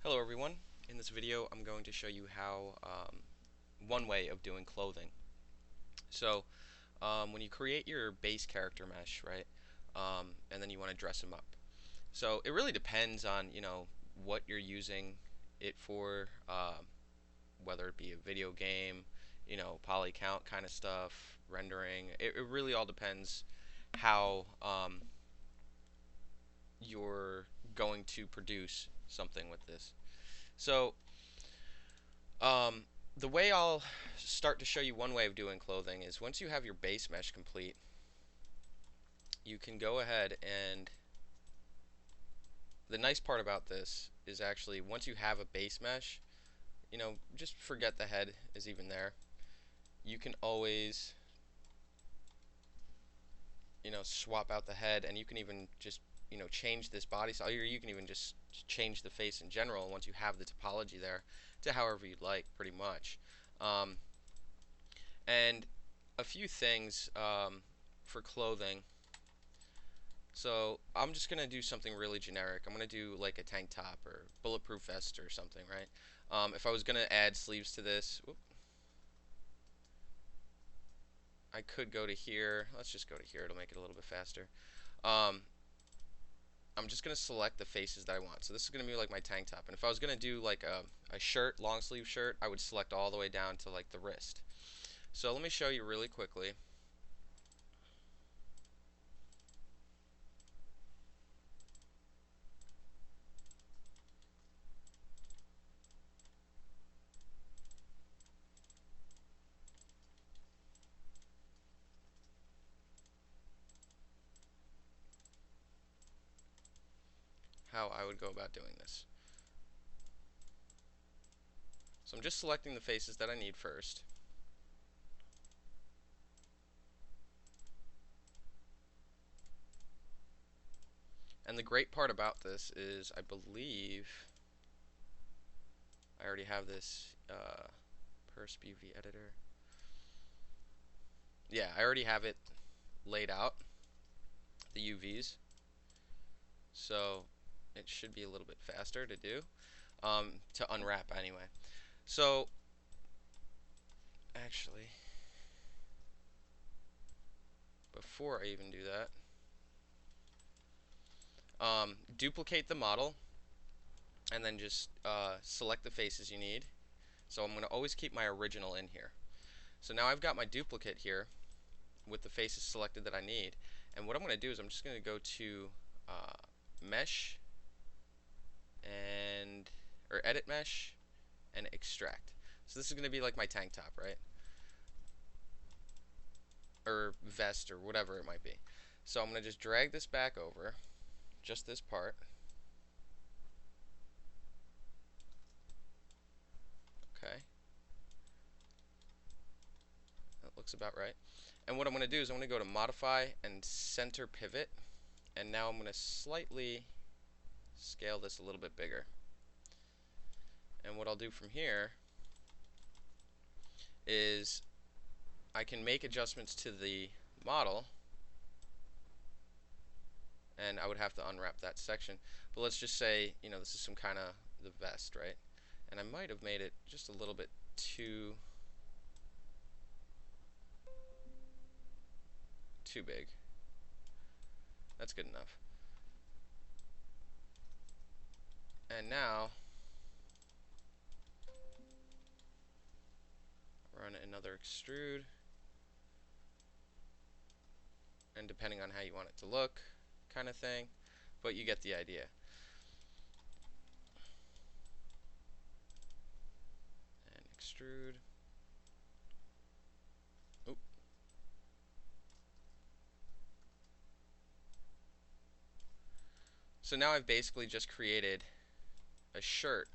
Hello everyone. In this video I'm going to show you how one way of doing clothing. So when you create your base character mesh, right, and then you want to dress them up. So it really depends on what you're using it for, whether it be a video game, poly count kind of stuff, rendering. It really all depends how you're going to produce something with this. So Um, the way I'll start to show you one way of doing clothing is once you have your base mesh complete, you can go ahead and the nice part about this is actually once you have a base mesh, just forget the head is even there. You can always, swap out the head, and you can even just, change this body style, or you can even just change the face in general once you have the topology there to however you'd like, pretty much. Um, and a few things for clothing. So I'm just gonna do something really generic. I'm gonna do like a tank top or bulletproof vest or something, right? If I was gonna add sleeves to this, I could go to here. Let's just go to here. It'll make it a little bit faster. Um, I'm just gonna select the faces that I want. So this is gonna be like my tank top. And if I was gonna do like a shirt, long sleeve shirt, I would select all the way down to like the wrist. So let me show you really quickly. How I would go about doing this. So I'm just selecting the faces that I need first. And the great part about this is I believe I already have this Persp UV editor. Yeah, I already have it laid out, the UVs. So it should be a little bit faster to do, to unwrap anyway. So actually, before I even do that, duplicate the model and then just select the faces you need. So I'm going to always keep my original in here. So now I've got my duplicate here with the faces selected that I need. And what I'm going to do is I'm just going to go to mesh and or edit mesh and extract. So this is going to be like my tank top, right? Or vest or whatever it might be. So I'm going to just drag this back over, just this part. Okay. That looks about right. And what I'm going to do is I'm going to go to modify and center pivot. And now I'm going to slightly scale this a little bit bigger. And what I'll do from here is I can make adjustments to the model, and I would have to unwrap that section. But let's just say, this is some kind of the vest, right? And I might have made it just a little bit too big. That's good enough. And now run another extrude, and depending on how you want it to look, kind of thing, but you get the idea. And extrude. Oop. So now I've basically just created a shirt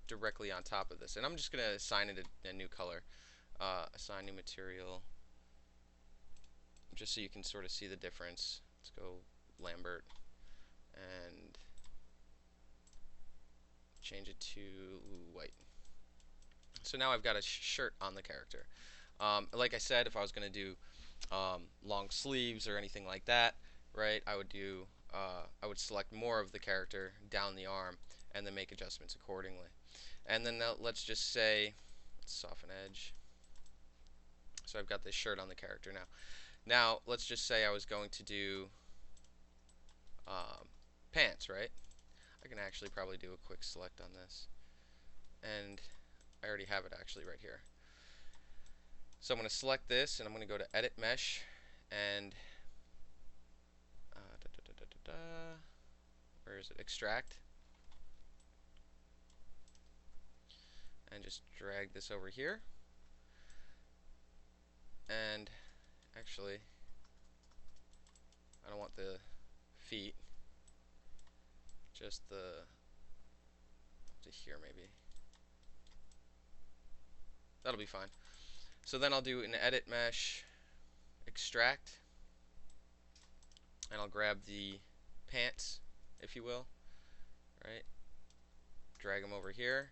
directly on top of this, and I'm just going to assign it a new color. Assign new material, just so you can sort of see the difference. Let's go Lambert and change it to white. So now I've got a shirt on the character. Like I said, if I was going to do long sleeves or anything like that, right, I would select more of the character down the arm, and then make adjustments accordingly. And then now let's just say, let's soften edge. So I've got this shirt on the character now. Now let's just say I was going to do pants, right? I can actually probably do a quick select on this, and I already have it actually right here. So I'm going to select this, and I'm going to go to Edit Mesh, and where is it? Extract, and just drag this over here. And actually, I don't want the feet, just the up to here maybe. That'll be fine. So then I'll do an Edit Mesh, Extract, and I'll grab the pants, if you will, right? Drag them over here,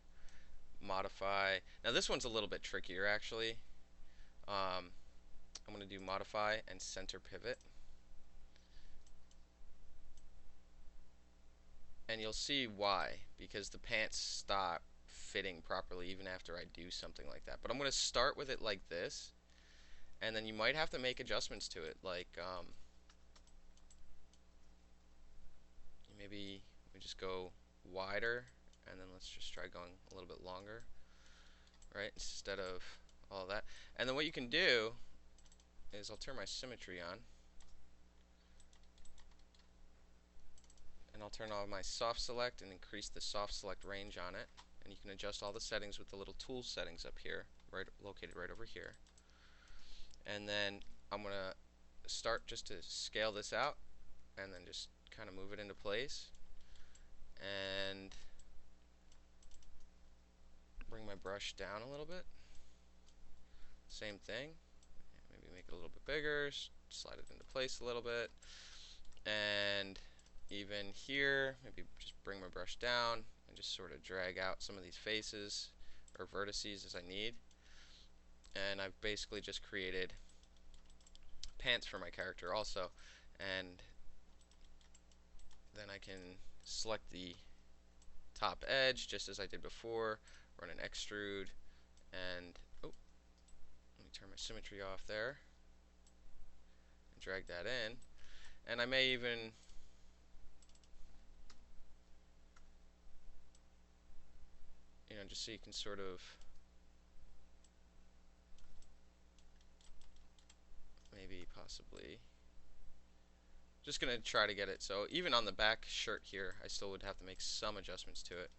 modify. Now this one's a little bit trickier actually. I'm going to do modify and center pivot. And you'll see why, because the pants stop fitting properly even after I do something like that. But I'm going to start with it like this, and then you might have to make adjustments to it, like maybe we just go wider, and then let's just try going a little bit longer, right, instead of all that. And then what you can do is I'll turn my symmetry on, and I'll turn on my soft select and increase the soft select range on it, and you can adjust all the settings with the little tool settings up here, right, located right over here. And then I'm going to start just to scale this out, and then just kind of move it into place, and bring my brush down a little bit. Same thing, maybe make it a little bit bigger, slide it into place a little bit, and even here maybe just bring my brush down and just sort of drag out some of these faces or vertices as I need. And I've basically just created pants for my character also, and then I can select the top edge just as I did before, run an extrude, and oh, let me turn my symmetry off there and drag that in. And I may even just so you can sort of maybe possibly just gonna try to get it so even on the back shirt here I still would have to make some adjustments to it.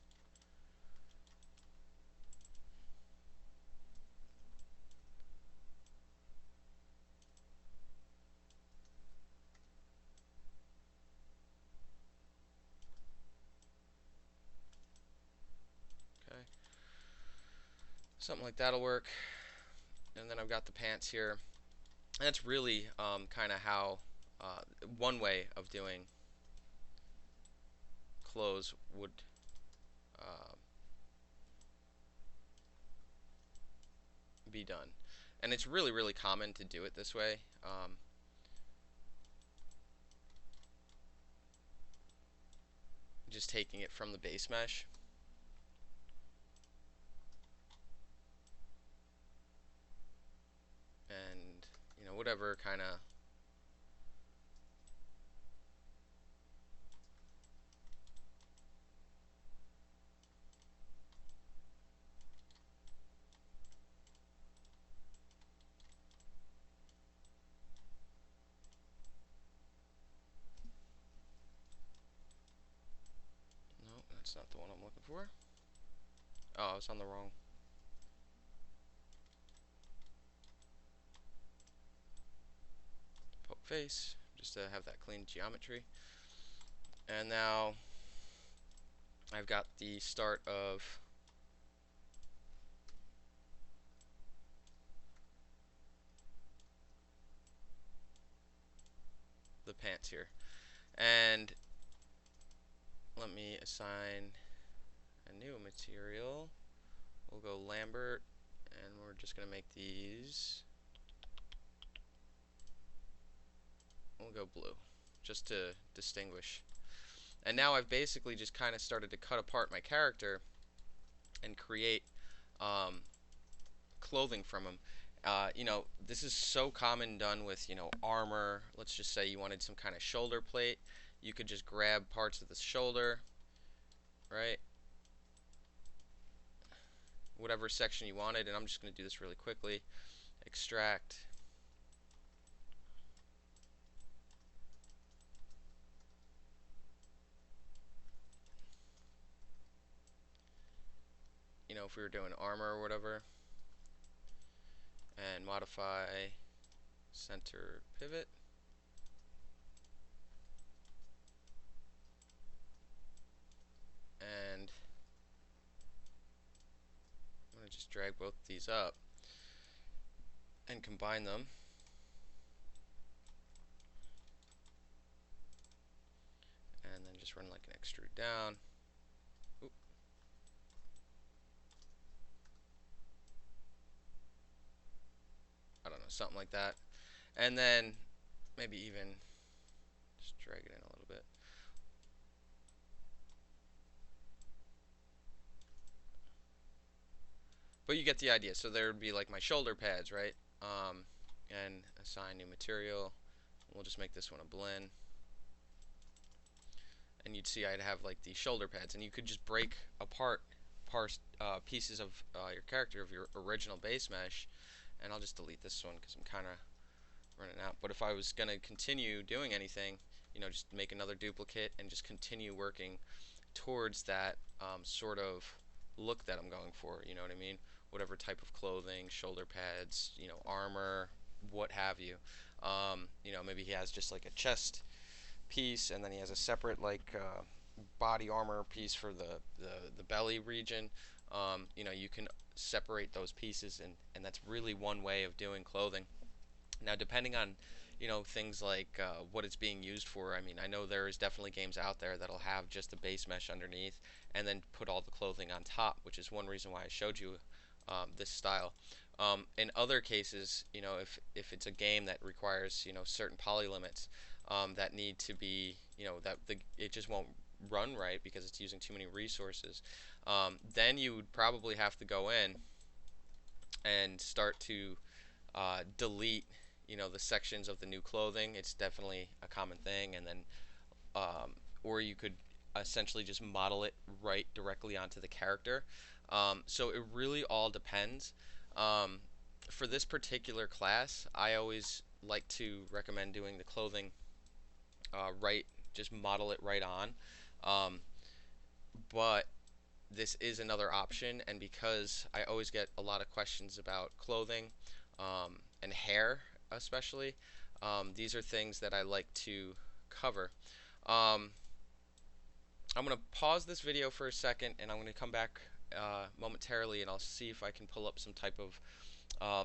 Okay, something like that'll work. And then I've got the pants here. And that's really kind of how one way of doing clothes would be done. And it's really, really common to do it this way. Just taking it from the base mesh. And, whatever kind of no, that's not the one I'm looking for. Oh, I was on the wrong. Poke face, just to have that clean geometry. And now I've got the start of the pants here. And let me assign a new material. We'll go Lambert, and we're just going to make these, we'll go blue, just to distinguish. And now I've basically just kind of started to cut apart my character and create um, clothing from him. This is so common done with, armor. Let's just say you wanted some kind of shoulder plate. You could just grab parts of the shoulder, right? Whatever section you wanted, and I'm just going to do this really quickly. Extract. If we were doing armor or whatever, and modify center pivot. And I'm going to just drag both these up and combine them. And then just run like an extrude down. Oop. I don't know, something like that. And then maybe even just drag it in a little bit. But you get the idea. So there would be like my shoulder pads, right? And assign new material. We'll just make this one a blend. And you'd see I'd have like the shoulder pads, and you could just break apart pieces of your character, of your original base mesh. And I'll just delete this one because I'm kind of running out. But if I was going to continue doing anything, just make another duplicate and just continue working towards that sort of look that I'm going for, you know what I mean? Whatever type of clothing, shoulder pads, armor, what have you. Maybe he has just like a chest piece, and then he has a separate like body armor piece for the belly region. You can separate those pieces, and that's really one way of doing clothing. Now, depending on things like what it's being used for. I mean, I know there is definitely games out there that'll have just the base mesh underneath and then put all the clothing on top, which is one reason why I showed you this style. In other cases, if it's a game that requires certain poly limits that need to be it just won't run right because it's using too many resources, then you would probably have to go in and start to delete the sections of the new clothing. It's definitely a common thing. And then or you could essentially just model it right directly onto the character. So it really all depends. For this particular class, I always like to recommend doing the clothing right, just model it right on. Um, but this is another option, and because I always get a lot of questions about clothing and hair especially, these are things that I like to cover. Um, I'm going to pause this video for a second, and I'm going to come back momentarily, and I'll see if I can pull up some type of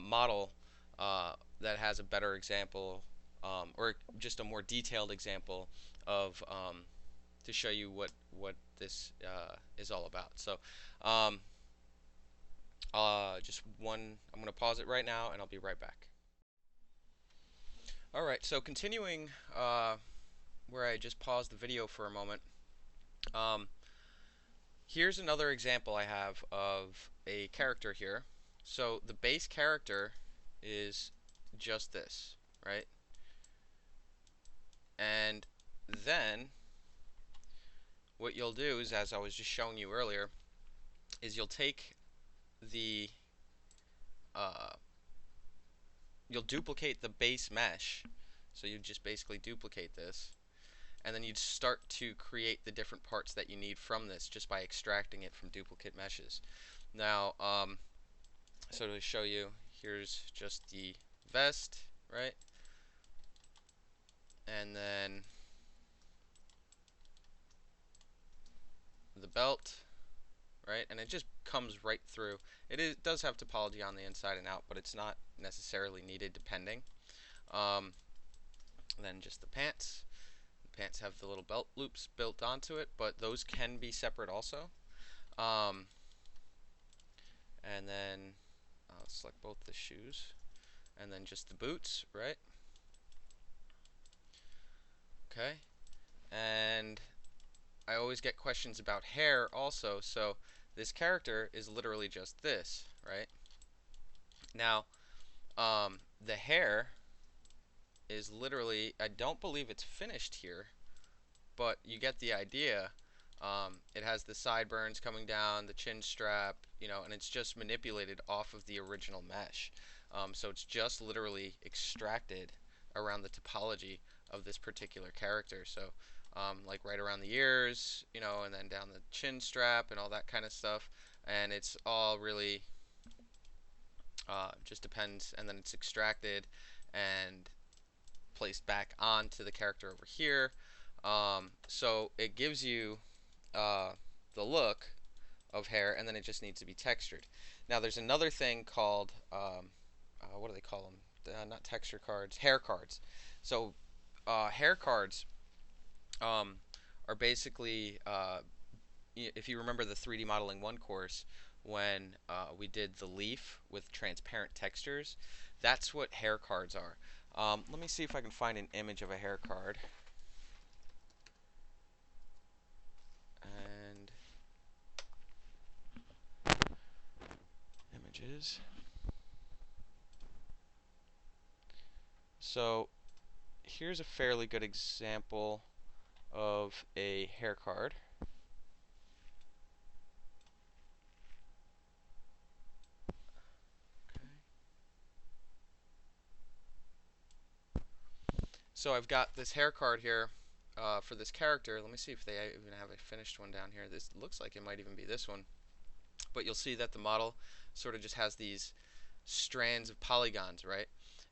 model that has a better example, or just a more detailed example of to show you what this is all about. So I'm going to pause it right now, and I'll be right back. Alright, so continuing where I just paused the video for a moment, here's another example I have of a character here. So the base character is just this, right? And then what you'll do is, as I was just showing you earlier, is you'll take the you'll duplicate the base mesh. So you just basically duplicate this, and then you'd start to create the different parts that you need from this just by extracting it from duplicate meshes. Now, so to show you, here's just the vest, right? And then the belt, right? And it just comes right through. It does have topology on the inside and out, but it's not necessarily needed depending. Then just the pants. The pants have the little belt loops built onto it, but those can be separate also. And then I'll select both the shoes, and then just the boots, right? Okay, and I always get questions about hair also. So this character is literally just this, right? Now, the hair is literally, I don't believe it's finished here, but you get the idea. It has the sideburns coming down, the chin strap, and it's just manipulated off of the original mesh. So it's just literally extracted around the topology of this particular character. So, like right around the ears, and then down the chin strap and all that kind of stuff. And it's all really just depends, and then it's extracted and placed back onto the character over here. So it gives you uh, the look of hair, and then it just needs to be textured. Now there's another thing called what do they call them? Not texture cards, hair cards. So hair cards um, are basically if you remember the 3D Modeling 1 course, when we did the leaf with transparent textures, that's what hair cards are. Let me see if I can find an image of a hair card. And images. So here's a fairly good example of a hair card. Okay. So I've got this hair card here for this character. Let me see if they even have a finished one down here. This looks like it might even be this one. But you'll see that the model sort of just has these strands of polygons, right?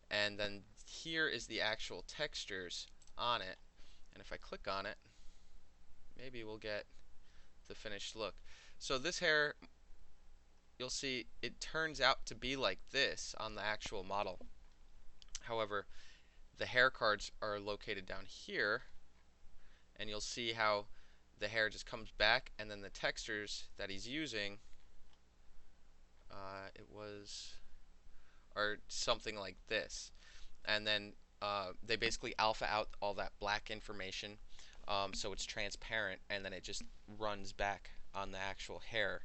And then here is the actual textures on it. And if I click on it, maybe we'll get the finished look. So this hair, you'll see it turns out to be like this on the actual model. However, the hair cards are located down here, and you'll see how the hair just comes back, and then the textures that he's using it was are something like this. And then they basically alpha out all that black information, so it's transparent, and then it just runs back on the actual hair,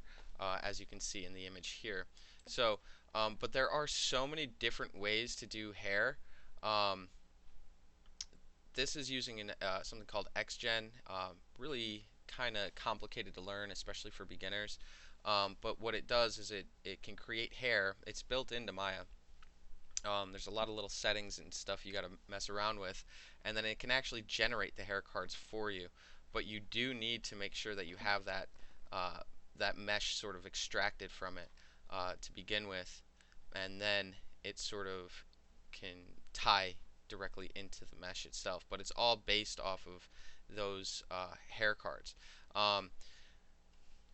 as you can see in the image here. So, but there are so many different ways to do hair. Um, this is using something called XGen. Really kind of complicated to learn, especially for beginners. But what it does is it can create hair. It's built into Maya. There's a lot of little settings and stuff you got to mess around with, and then it can actually generate the hair cards for you. But you do need to make sure that you have that mesh sort of extracted from it to begin with, and then it sort of can tie directly into the mesh itself. But it's all based off of those hair cards. Um,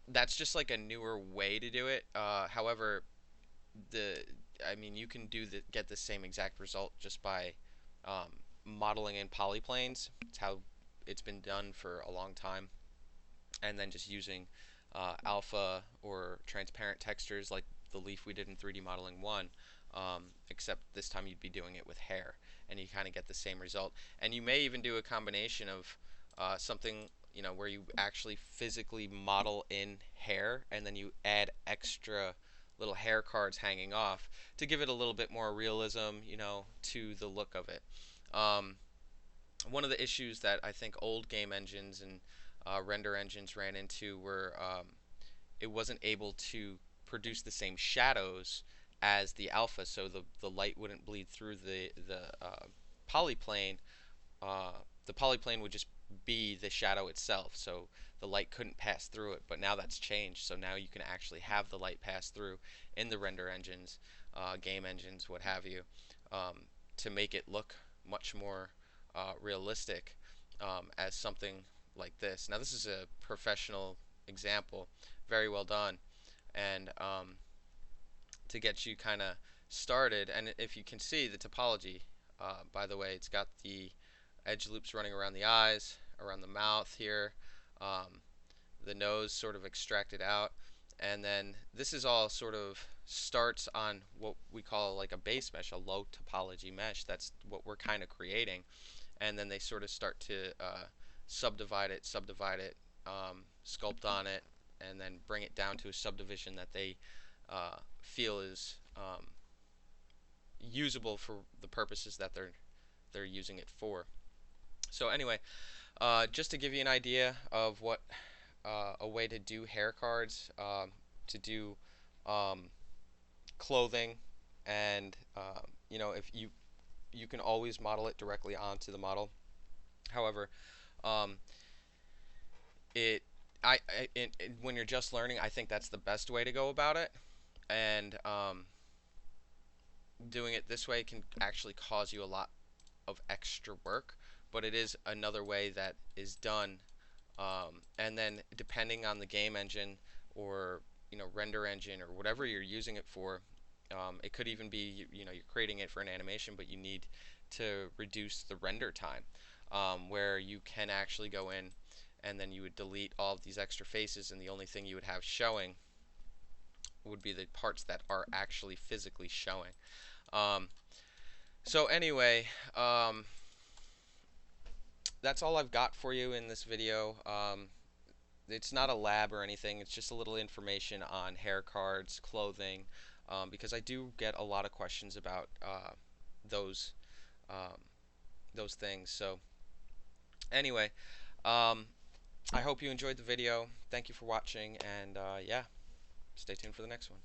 that's just like a newer way to do it. However, the I mean, you can get the same exact result just by modeling in polyplanes. It's how it's been done for a long time, and then just using alpha or transparent textures like the leaf we did in 3D Modeling 1, except this time you'd be doing it with hair, and you kind of get the same result. And you may even do a combination of something where you actually physically model in hair, and then you add extra little hair cards hanging off to give it a little bit more realism, to the look of it. Um, One of the issues that I think old game engines and render engines ran into were it wasn't able to produce the same shadows as the alpha, so the light wouldn't bleed through the polyplane. uh, the polyplane would just be the shadow itself, so the light couldn't pass through it. But now that's changed, so now you can actually have the light pass through in the render engines, game engines, what have you, to make it look much more realistic as something like this. Now this is a professional example, very well done, and to get you kind of started. And if you can see the topology, by the way, it's got the edge loops running around the eyes, around the mouth here, um, the nose sort of extracted out, and then this is all sort of starts on what we call like a base mesh, a low topology mesh. That's what we're kind of creating, and then they sort of start to subdivide it, sculpt on it, and then bring it down to a subdivision that they feel is usable for the purposes that they're using it for. So anyway, just to give you an idea of what a way to do hair cards, to do um, clothing, and if you can always model it directly onto the model. However, um, it when you're just learning, I think that's the best way to go about it. And doing it this way can actually cause you a lot of extra work, but it is another way that is done. And then depending on the game engine or render engine or whatever you're using it for, it could even be you're creating it for an animation, but you need to reduce the render time, where you can actually go in and then you would delete all of these extra faces, and the only thing you would have showing would be the parts that are actually physically showing. Um, so anyway, that's all I've got for you in this video. It's not a lab or anything. It's just a little information on hair cards, clothing, because I do get a lot of questions about those um, those things. So anyway, um, I hope you enjoyed the video. Thank you for watching, and yeah, stay tuned for the next one.